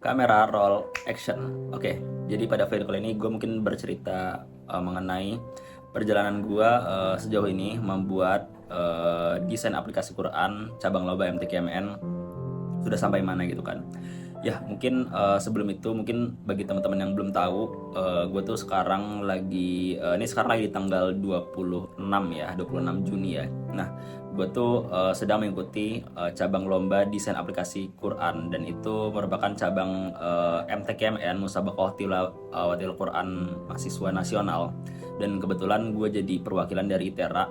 Kamera roll action. Oke, jadi pada video kali ini gue mungkin bercerita mengenai perjalanan gue sejauh ini membuat desain aplikasi Quran cabang lomba MTQMN sudah sampai mana gitu kan. Ya mungkin sebelum itu mungkin bagi teman-teman yang belum tahu, gue tuh sekarang lagi ini sekarang lagi di tanggal 26 ya, 26 Juni ya. Nah, gue tuh sedang mengikuti cabang lomba desain aplikasi Quran, dan itu merupakan cabang MTQMN Musabaqah Tilawatil Quran Mahasiswa Nasional, dan kebetulan gue jadi perwakilan dari ITERA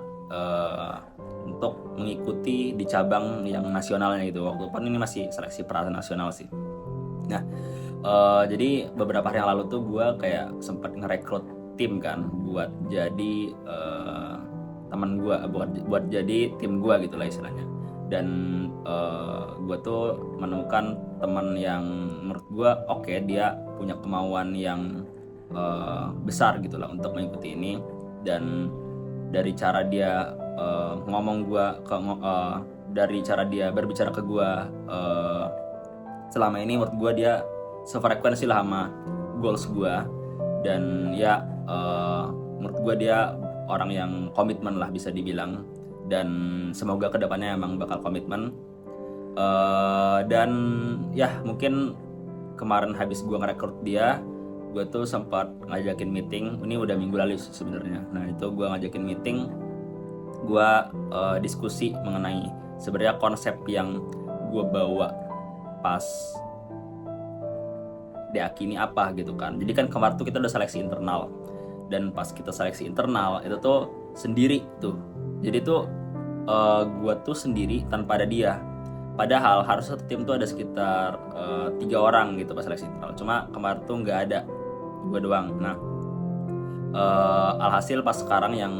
untuk mengikuti di cabang yang nasionalnya gitu. Waktu kan ini masih seleksi pra nasional sih. Nah, jadi beberapa hari yang lalu tuh gue kayak sempat ngerekrut tim kan buat jadi teman gue, buat jadi tim gue gitu lah istilahnya. Dan gue tuh menemukan teman yang menurut gue oke, dia punya kemauan yang besar gitu lah untuk mengikuti ini. Dan dari cara dia ngomong gue dari cara dia berbicara ke gue selama ini, menurut gue dia sefrekuensi lah sama goals gue. Dan ya menurut gue dia orang yang komitmen lah bisa dibilang, dan semoga kedepannya emang bakal komitmen. Dan ya mungkin kemarin habis gue ngerekrut dia, gue tuh sempat ngajakin meeting. Ini udah minggu lalu sebenarnya. Nah itu gue ngajakin meeting, gue diskusi mengenai sebenarnya konsep yang gue bawa pas DAQ ini apa gitu kan. Jadi kan kemarin tuh kita udah seleksi internal, dan pas kita seleksi internal itu tuh sendiri tuh. Jadi tuh gue tuh sendiri tanpa ada dia. Padahal harus satu tim tuh ada sekitar 3 orang gitu pas seleksi internal. Cuma kemarin tuh nggak ada, gue doang. Nah alhasil pas sekarang yang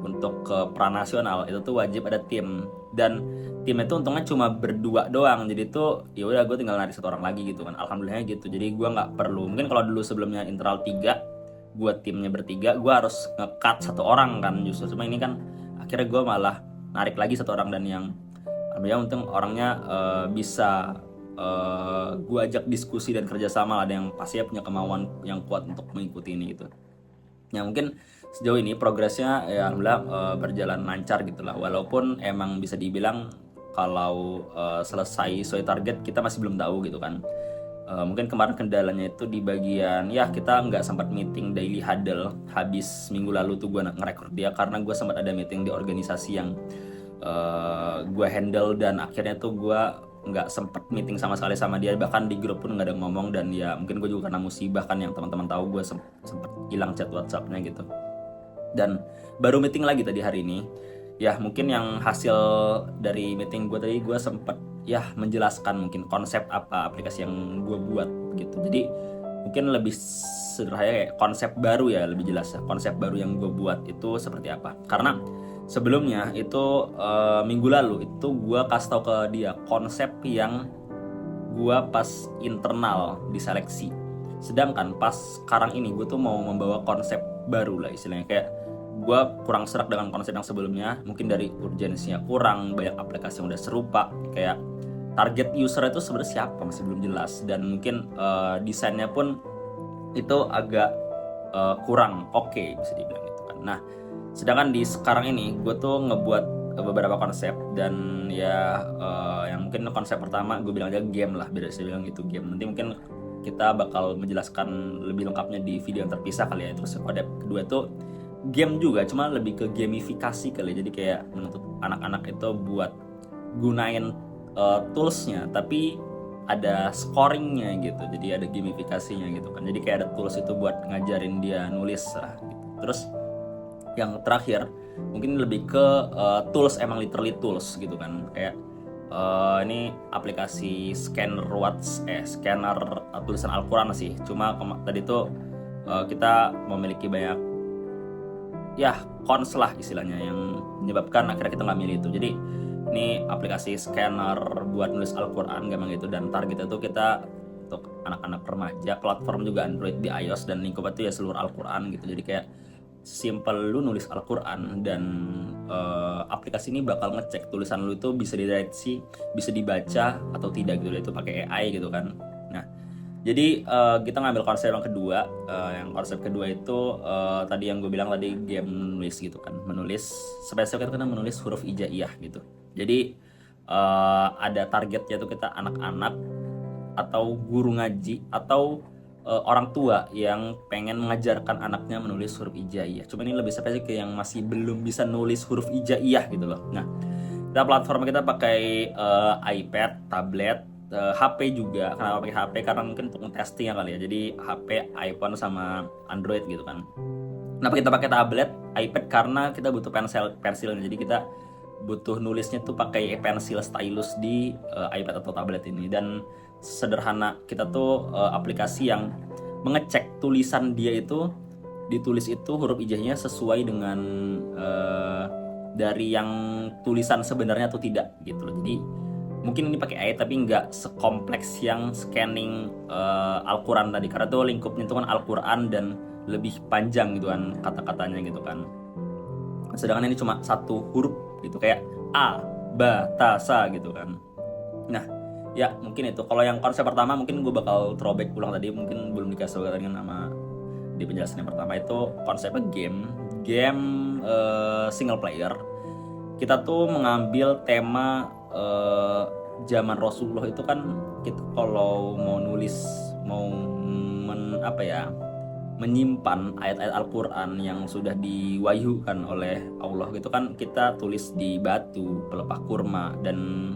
untuk ke pranasional itu tuh wajib ada tim, dan tim itu untungnya cuma berdua doang. Jadi tuh ya udah gue tinggal narik satu orang lagi gitu kan, alhamdulillahnya gitu. Jadi gue nggak perlu, mungkin kalau dulu sebelumnya internal 3 gue timnya bertiga, gue harus nge-cut satu orang kan justru. Cuma ini kan akhirnya gue malah narik lagi satu orang, dan yang alhamdulillah untung orangnya bisa gue ajak diskusi dan kerjasama, ada yang pasti punya kemauan yang kuat untuk mengikuti ini gitu. Ya mungkin sejauh ini progresnya ya alhamdulillah berjalan lancar gitulah, walaupun emang bisa dibilang kalau selesai sesuai target kita masih belum tahu gitu kan. Mungkin kemarin kendalanya itu di bagian ya kita nggak sempat meeting daily huddle. Habis minggu lalu tuh gue ngerekrut dia karena gue sempat ada meeting di organisasi yang gue handle, dan akhirnya tuh gue nggak sempet meeting sama sekali sama dia, bahkan di grup pun nggak ada ngomong. Dan ya mungkin gue juga karena musibah kan, yang teman-teman tahu gue sempet hilang chat WhatsAppnya gitu. Dan baru meeting lagi tadi hari ini. Ya mungkin yang hasil dari meeting gue tadi, gue sempet ya menjelaskan mungkin konsep apa aplikasi yang gue buat gitu. Jadi mungkin lebih sederhana kayak konsep baru ya, lebih jelas ya, konsep baru yang gue buat itu seperti apa. Karena sebelumnya itu minggu lalu itu gue kasih tau ke dia konsep yang gue pas internal diseleksi. Sedangkan pas sekarang ini gue tuh mau membawa konsep baru lah istilahnya, kayak gue kurang serak dengan konsep yang sebelumnya. Mungkin dari urgensinya kurang, banyak aplikasi yang udah serupa, kayak target user itu sebenarnya siapa masih belum jelas, dan mungkin desainnya pun itu agak kurang oke, bisa dibilang gitu kan. Nah sedangkan di sekarang ini gue tuh ngebuat beberapa konsep, dan ya yang mungkin konsep pertama gue bilang aja game lah, beda saya bilang gitu game. Nanti mungkin kita bakal menjelaskan lebih lengkapnya di video yang terpisah kali ya. Terus konsep kedua tuh game juga, cuma lebih ke gamifikasi kali. Jadi kayak menuntut anak-anak itu buat gunain toolsnya, tapi ada scoringnya gitu. Jadi ada gamifikasinya gitu kan. Jadi kayak ada tools itu buat ngajarin dia nulis lah gitu. Terus yang terakhir mungkin lebih ke tools, emang literally tools gitu kan. Kayak ini aplikasi scanner scanner tulisan Al-Quran sih. Cuma tadi tuh kita memiliki banyak ya cons lah istilahnya, yang menyebabkan akhirnya kita nggak milih itu. Jadi ini aplikasi scanner buat nulis Al-Quran gampang gitu, dan targetnya tuh kita untuk anak-anak remaja, platform juga Android di iOS, dan lingkup itu ya seluruh Al-Quran gitu. Jadi kayak simple lu nulis Al-Quran dan aplikasi ini bakal ngecek tulisan lu itu bisa dideteksi, bisa dibaca atau tidak gitu, itu pakai AI gitu kan. Nah, jadi kita ngambil konsep yang kedua. Yang konsep kedua itu tadi yang gue bilang tadi, game menulis gitu kan, menulis spesifik itu kita menulis huruf hijaiyah gitu. Jadi ada targetnya tuh kita anak-anak atau guru ngaji atau orang tua yang pengen mengajarkan anaknya menulis huruf hijaiyah. Cuma ini lebih spesifik yang masih belum bisa nulis huruf hijaiyah gitu loh. Nah, kita platform kita pakai iPad, tablet, HP juga. Kenapa pakai HP? Karena mungkin untuk testing ya kali ya. Jadi HP, iPhone sama Android gitu kan. Kenapa kita pakai tablet, iPad? Karena kita butuh pensilnya. Jadi kita butuh nulisnya tuh pakai pensil stylus di iPad atau tablet ini. Dan sederhana, kita tuh aplikasi yang mengecek tulisan dia itu, ditulis itu huruf hijaiyahnya sesuai dengan dari yang tulisan sebenarnya atau tidak gitu loh. Jadi mungkin ini pakai AI tapi nggak sekompleks yang scanning Al-Quran tadi, karena tuh lingkupnya itu kan Al-Quran dan lebih panjang gitu kan kata-katanya gitu kan. Sedangkan ini cuma satu huruf gitu, kayak A, Ba, Ta, Sa gitu kan. Nah, ya mungkin itu. Kalau yang konsep pertama mungkin gue bakal throwback ulang tadi, mungkin belum dikasih tau dengan nama di penjelasan yang pertama. Itu konsepnya game single player. Kita tuh mengambil tema zaman Rasulullah itu kan, kita kalau mau nulis, mau menyimpan ayat-ayat Al-Quran yang sudah diwahyukan oleh Allah gitu kan, kita tulis di batu, pelepah kurma, dan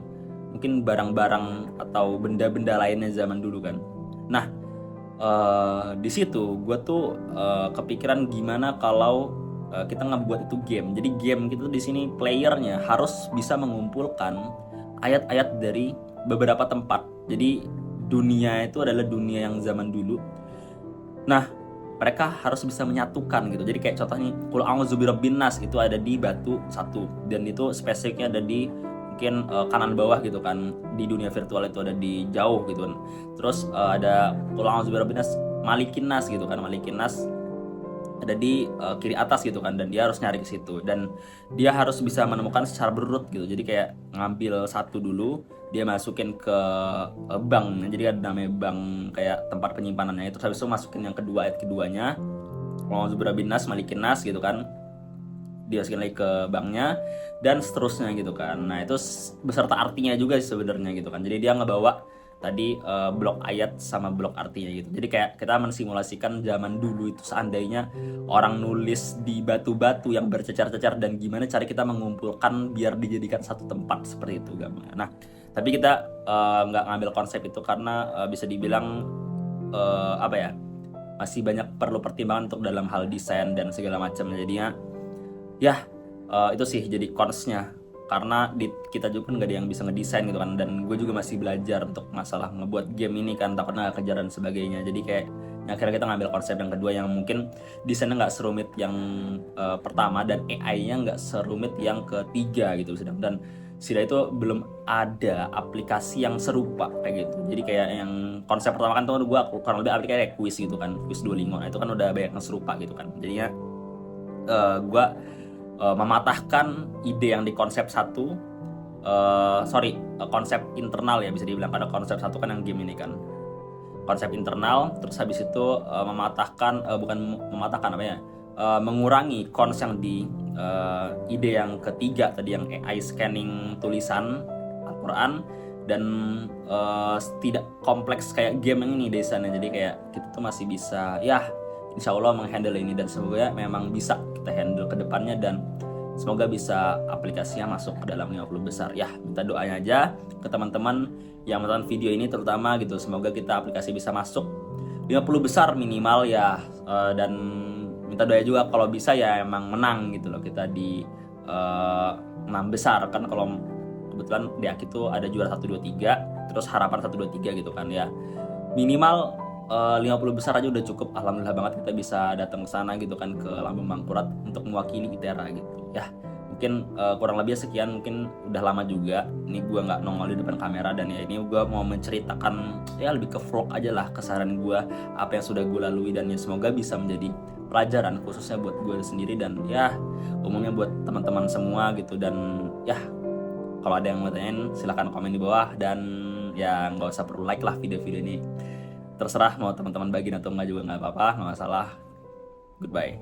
mungkin barang-barang atau benda-benda lainnya zaman dulu kan. Nah, di situ gue tuh kepikiran gimana kalau kita ngebuat itu game. Jadi game gitu di sini playernya harus bisa mengumpulkan ayat-ayat dari beberapa tempat. Jadi dunia itu adalah dunia yang zaman dulu. Nah, mereka harus bisa menyatukan gitu. Jadi kayak contohnya Qul a'udzu birabbin nas itu ada di batu satu, dan itu spesifiknya ada di mungkin kanan bawah gitu kan. Di dunia virtual itu ada di jauh gitu kan. Terus ada Qul a'udzu birabbin nas malikin nas gitu kan. Malikin nas ada di kiri atas gitu kan, dan dia harus nyari ke situ, dan dia harus bisa menemukan secara berurut gitu. Jadi kayak ngambil satu dulu, dia masukin ke bank. Jadi ada namanya bank kayak tempat penyimpanannya itu. Habis itu masukin yang kedua, ayat keduanya Qul birabbin nas malikin nas gitu kan, dia masukin lagi ke banknya dan seterusnya gitu kan. Nah, itu beserta artinya juga sih sebenarnya gitu kan. Jadi dia ngebawa tadi blok ayat sama blok artinya gitu. Jadi kayak kita mensimulasikan zaman dulu itu seandainya orang nulis di batu-batu yang bercecar-cecar, dan gimana cara kita mengumpulkan biar dijadikan satu tempat seperti itu gampang. Nah, tapi kita nggak ngambil konsep itu karena bisa dibilang masih banyak perlu pertimbangan untuk dalam hal desain dan segala macam. Jadinya ya itu sih jadi konsnya, karena kita juga kan gak ada yang bisa ngedesain gitu kan, dan gue juga masih belajar untuk masalah ngebuat game ini kan, takutnya gak kejar dan sebagainya. Jadi kayak akhirnya kita ngambil konsep yang kedua yang mungkin desainnya gak serumit yang pertama, dan AI-nya gak serumit yang ketiga gitu. Dan sila itu belum ada aplikasi yang serupa kayak gitu. Jadi kayak yang konsep pertama kan tuh gue kurang lebih aplikasi kayak kuis gitu kan, kuis Duolingo. Nah, itu kan udah banyak yang serupa gitu kan. Jadinya gue mematahkan ide yang di konsep satu, konsep internal ya bisa dibilang, karena konsep satu kan yang game ini kan konsep internal. Terus habis itu mengurangi kons yang di ide yang ketiga tadi, yang AI scanning tulisan Al-Quran, dan tidak kompleks kayak game yang ini desainnya. Jadi kayak kita tuh masih bisa ya insya Allah menghandle ini, dan semoga memang bisa kita handle ke depannya, dan semoga bisa aplikasinya masuk ke dalam 50 besar. Ya, minta doanya aja ke teman-teman yang menonton video ini terutama gitu. Semoga kita aplikasi bisa masuk 50 besar minimal ya, dan minta doa juga kalau bisa ya emang menang gitu loh kita di 6 besar kan. Kalau kebetulan di Aki itu ada juara 1, 2, 3, terus harapan 1, 2, 3 gitu kan ya. Minimal 50 besar aja udah cukup. Alhamdulillah banget kita bisa datang ke sana gitu kan, ke Lambung Mangkurat untuk mewakili ITERA gitu ya. Mungkin kurang lebih sekian, mungkin udah lama juga ini gue nggak nongol di depan kamera, dan ya ini gue mau menceritakan ya lebih ke vlog aja lah, keseharian gue, apa yang sudah gue lalui, dan ya semoga bisa menjadi pelajaran khususnya buat gue sendiri dan ya umumnya buat teman-teman semua gitu. Dan ya kalau ada yang mau tanyain silahkan komen di bawah, dan ya nggak usah perlu like lah video-video ini, terserah mau teman-teman bagiin atau enggak juga nggak apa-apa, nggak masalah. Goodbye.